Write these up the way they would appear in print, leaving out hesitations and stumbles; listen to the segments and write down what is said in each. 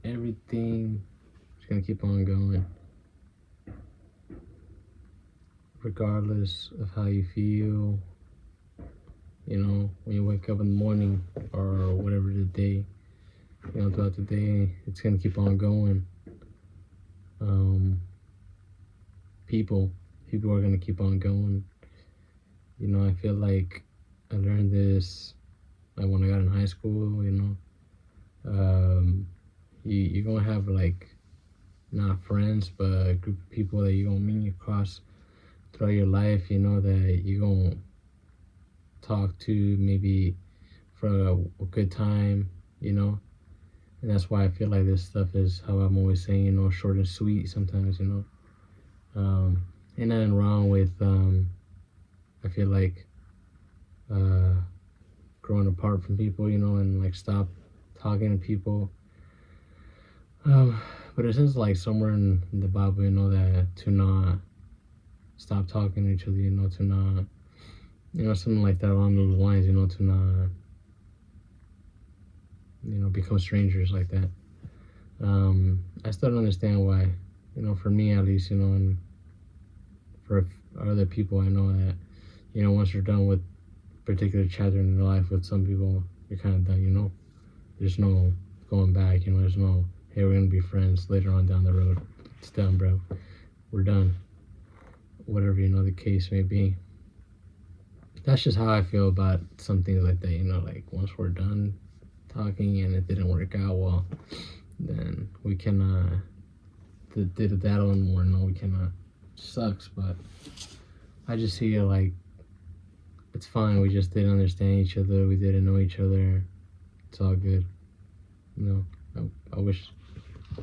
everything is gonna keep on going, regardless of how you feel. You know, when you wake up in the morning or whatever the day, you know, throughout the day, it's gonna keep on going. Um, people, people are gonna keep on going. You know, I feel like I learned this like when I got in high school. You know, you're gonna have like not friends, but a group of people that you're gonna meet across throughout your life. You know that you're gonna talk to maybe for a good time. You know, and that's why I feel like this stuff is how I'm always saying. You know, short and sweet sometimes. You know, ain't nothing wrong with. I feel like uh, growing apart from people. You know, and like stop talking to people. Um, but it says like somewhere in the Bible, you know, that to not stop talking to each other, you know, to not, you know, something like that along those lines, you know, to not, you know, become strangers like that. I still don't understand why, you know, for me at least, you know, and for other people I know that, you know, once you're done with a particular chapter in your life with some people, you're kind of done, you know. There's no going back, you know, there's no, hey, we're going to be friends later on down the road. It's done, bro. We're done. Whatever, you know, the case may be. That's just how I feel about some things like that, you know, like once we're done talking and it didn't work out well, then we cannot did that anymore. No, we cannot. Sucks, but I just see it like it's fine. We just didn't understand each other. We didn't know each other. It's all good. You know, I wish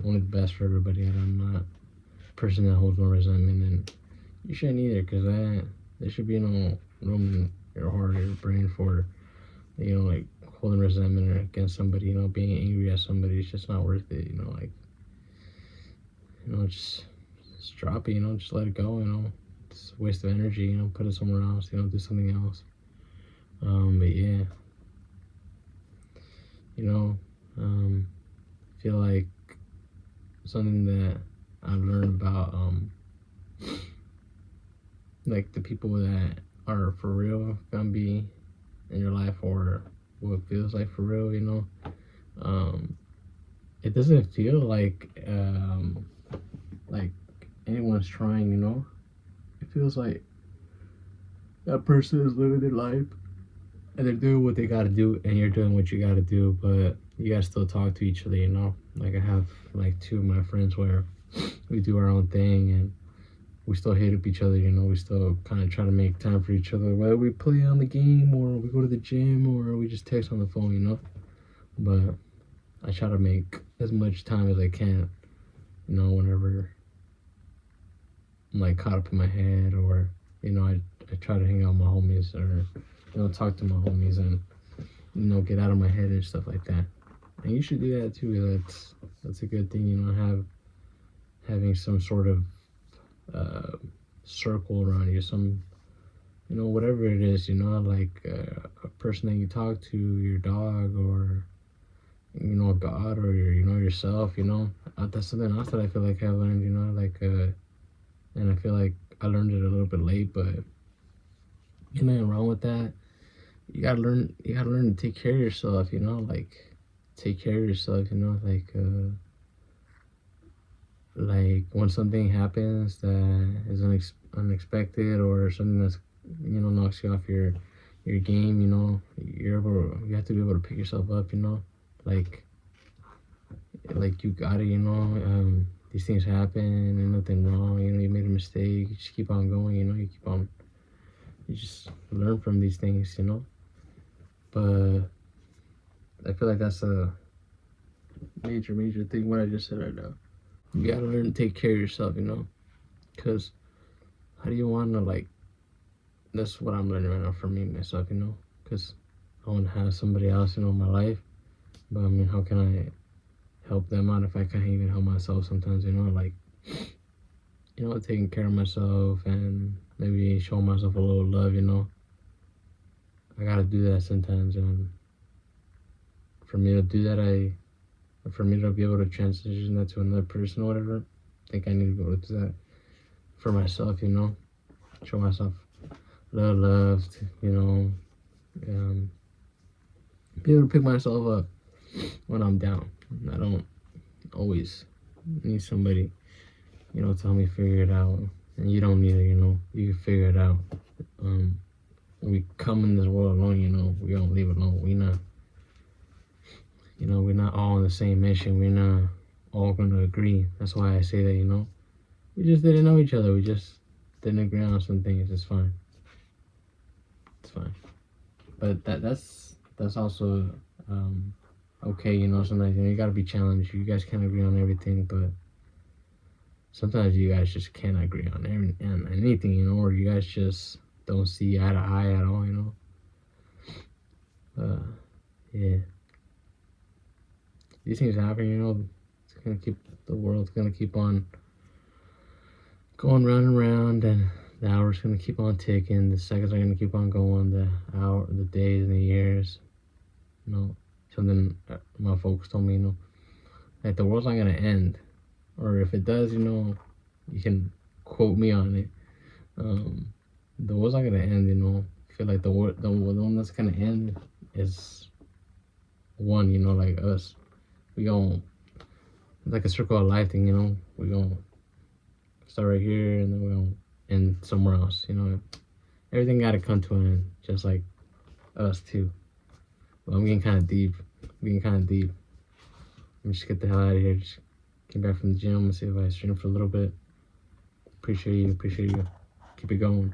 only the best for everybody. I'm not a person that holds no resentment, and you shouldn't either, because there should be no room in your heart or your brain for, you know, like holding resentment against somebody, you know, being angry at somebody. It's just not worth it, you know, like, you know, just drop it, you know, just let it go, you know. It's a waste of energy, you know, put it somewhere else, you know, do something else. But yeah, you know, I feel like something that I've learned about, like the people that are for real gonna be in your life, or what it feels like for real, you know. It doesn't feel like anyone's trying, you know. It feels like that person is living their life and they're doing what they gotta do, and you're doing what you gotta do, but you gotta still talk to each other, you know. Like I have like two of my friends where we do our own thing and we still hate up each other, you know. We still kind of try to make time for each other, whether we play on the game or we go to the gym or we just text on the phone, you know. But I try to make as much time as I can, you know, whenever I'm like caught up in my head, or you know, I try to hang out with my homies, or you know, talk to my homies, and you know, get out of my head and stuff like that. And you should do that too. That's a good thing, you know, having some sort of uh, circle around you, some, you know, whatever it is, you know, like a person that you talk to, your dog, or you know, God, or your, you know, yourself, you know. That's something else that I feel like I learned, you know, like and I feel like I learned it a little bit late, but ain't nothing wrong with that. You gotta learn to take care of yourself, you know, like take care of yourself, you know, like when something happens that is unexpected, or something that's, you know, knocks you off your game, you know, you have to be able to pick yourself up, you know, like you got it, you know. These things happen and nothing wrong, you know. You made a mistake, you just keep on going, you know. You just learn from these things, you know. But I feel like that's a major thing what I just said right now. You gotta learn to take care of yourself, you know, because how do you want to, like, that's what I'm learning right now for me myself, you know, because I want to have somebody else, you know, in my life. But I mean, how can I help them out if I can't even help myself sometimes, you know, like, you know, taking care of myself and maybe showing myself a little love, you know. I gotta do that sometimes, and for me to do that, for me to be able to transition that to another person or whatever, I think I need to be able to do that for myself, show myself love, be able to pick myself up when I'm down. I don't always need somebody, to help me figure it out. And you don't need it, you can figure it out. When we come in this world alone, we don't leave alone. We're not all on the same mission. We're not all going to agree. That's why I say that, we just didn't know each other. We just didn't agree on some things. It's fine. It's fine. But that's also okay, sometimes you gotta be challenged. You guys can't agree on everything, but sometimes you guys just can't agree on anything, or you guys just don't see eye to eye at all, yeah. These things happen, the world's gonna keep on going round and round, and the hours gonna keep on ticking, the seconds are gonna keep on going, the days and the years, something my folks told me, that the world's not gonna end, or if it does, you can quote me on it. The world's not gonna end, I feel like the one that's gonna end is one, like us. We gon' like a circle of life thing, we gon' start right here and then we're gonna end somewhere else, everything gotta come to an end, just like us too. Well, I'm getting kind of deep. Let me just get the hell out of here. Just came back from the gym. Let's see if I stream for a little bit. Appreciate you. Keep it going.